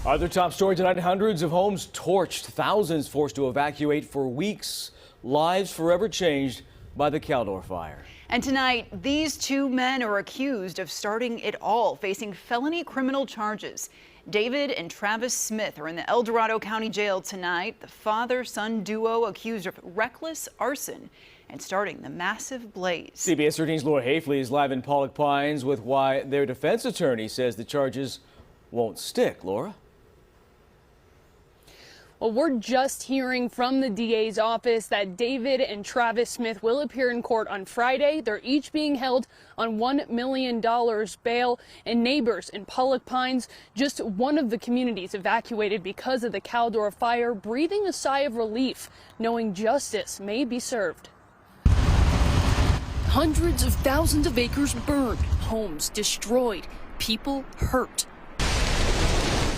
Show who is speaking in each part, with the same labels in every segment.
Speaker 1: Other top story tonight, hundreds of homes torched, thousands forced to evacuate for weeks, lives forever changed by the Caldor Fire.
Speaker 2: And tonight, these two men are accused of starting it all, facing felony criminal charges. David and Travis Smith are in the El Dorado County Jail tonight. The father-son duo accused of reckless arson and starting the massive blaze.
Speaker 1: CBS 13's Laura Hafley is live in Pollock Pines with why their defense attorney says the charges won't stick. Laura?
Speaker 3: Well, we're just hearing from the DA's office that David and Travis Smith will appear in court on Friday. They're each being held on $1 million bail, and neighbors in Pollock Pines, just one of the communities evacuated because of the Caldor Fire, breathing a sigh of relief, knowing justice may be served. Hundreds of thousands of acres burned, homes destroyed, people hurt.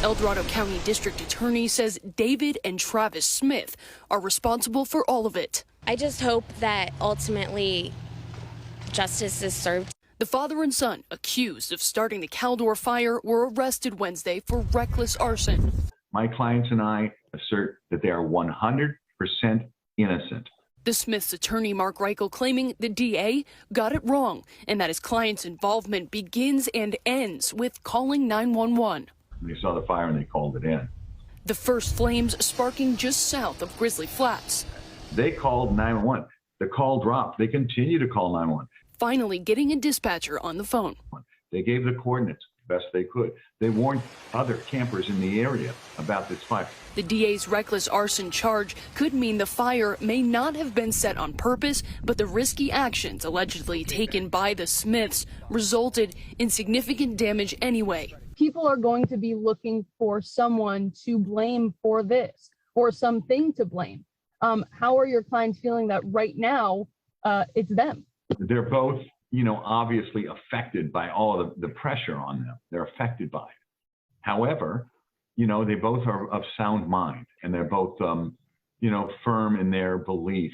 Speaker 3: El Dorado County District Attorney says David and Travis Smith are responsible for all of it.
Speaker 4: I just hope that ultimately justice is served.
Speaker 3: The father and son, accused of starting the Caldor Fire, were arrested Wednesday for reckless arson.
Speaker 5: My clients and I assert that they are 100% innocent.
Speaker 3: The Smiths' attorney, Mark Reichel, claiming the DA got it wrong and that his client's involvement begins and ends with calling 911.
Speaker 5: They saw the fire and they called it in.
Speaker 3: The first flames sparking just south of Grizzly Flats.
Speaker 5: They called 911. The call dropped. They continue to call 911.
Speaker 3: Finally getting a dispatcher on the phone.
Speaker 5: They gave the coordinates best they could. They warned other campers in the area about this fire.
Speaker 3: The DA's reckless arson charge could mean the fire may not have been set on purpose, but the risky actions allegedly taken by the Smiths resulted in significant damage anyway.
Speaker 6: People are going to be looking for someone to blame for this, or something to blame. How are your clients feeling that right now it's them?
Speaker 5: They're both, obviously affected by all of the pressure on them. They're affected by it. However, they both are of sound mind, and they're both, firm in their belief,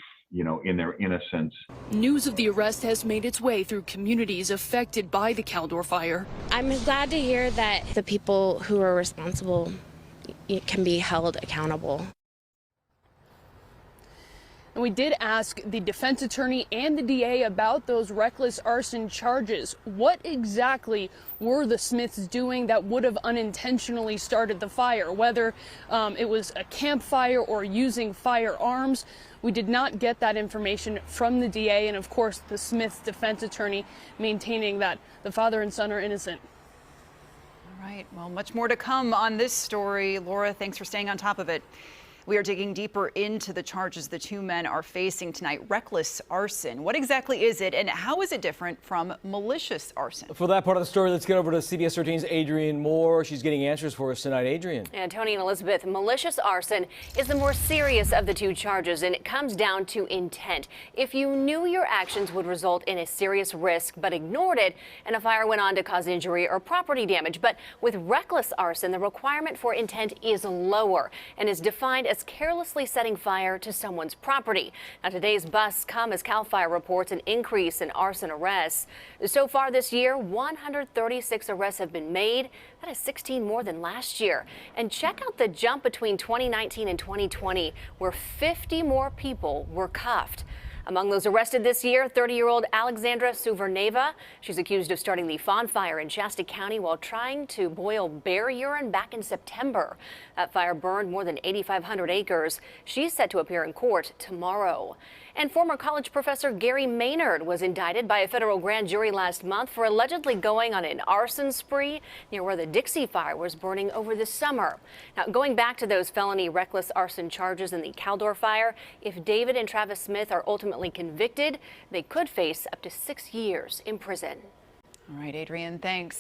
Speaker 5: in their innocence.
Speaker 3: News of the arrest has made its way through communities affected by the Caldor Fire.
Speaker 4: I'm glad to hear that the people who are responsible can be held accountable.
Speaker 3: And we did ask the defense attorney and the DA about those reckless arson charges. What exactly were the Smiths doing that would have unintentionally started the fire? Whether it was a campfire or using firearms, we did not get that information from the DA, and of course the Smiths defense attorney maintaining that the father and son are innocent.
Speaker 2: All right, well, much more to come on this story. Laura, thanks for staying on top of it. We are digging deeper into the charges the two men are facing tonight. Reckless arson. What exactly is it, and how is it different from malicious arson?
Speaker 1: For that part of the story, let's get over to CBS 13's Adrienne Moore. She's getting answers for us tonight. Adrienne.
Speaker 7: And Tony and Elizabeth, malicious arson is the more serious of the two charges, and it comes down to intent. If you knew your actions would result in a serious risk but ignored it, and a fire went on to cause injury or property damage. But with reckless arson, the requirement for intent is lower and is defined as carelessly setting fire to someone's property. Now, today's busts come as CAL FIRE reports an increase in arson arrests. So far this year, 136 arrests have been made. That is 16 more than last year. And check out the jump between 2019 and 2020, where 50 more people were cuffed. Among those arrested this year, 30-year-old Alexandra Suverneva. She's accused of starting the Fawn Fire in Shasta County while trying to boil bear urine back in September. That fire burned more than 8,500 acres. She's set to appear in court tomorrow. And former college professor Gary Maynard was indicted by a federal grand jury last month for allegedly going on an arson spree near where the Dixie fire was burning over the summer. Now, going back to those felony reckless arson charges in the Caldor Fire, if David and Travis Smith are ultimately convicted, they could face up to 6 years in prison.
Speaker 2: All right, Adrienne, thanks.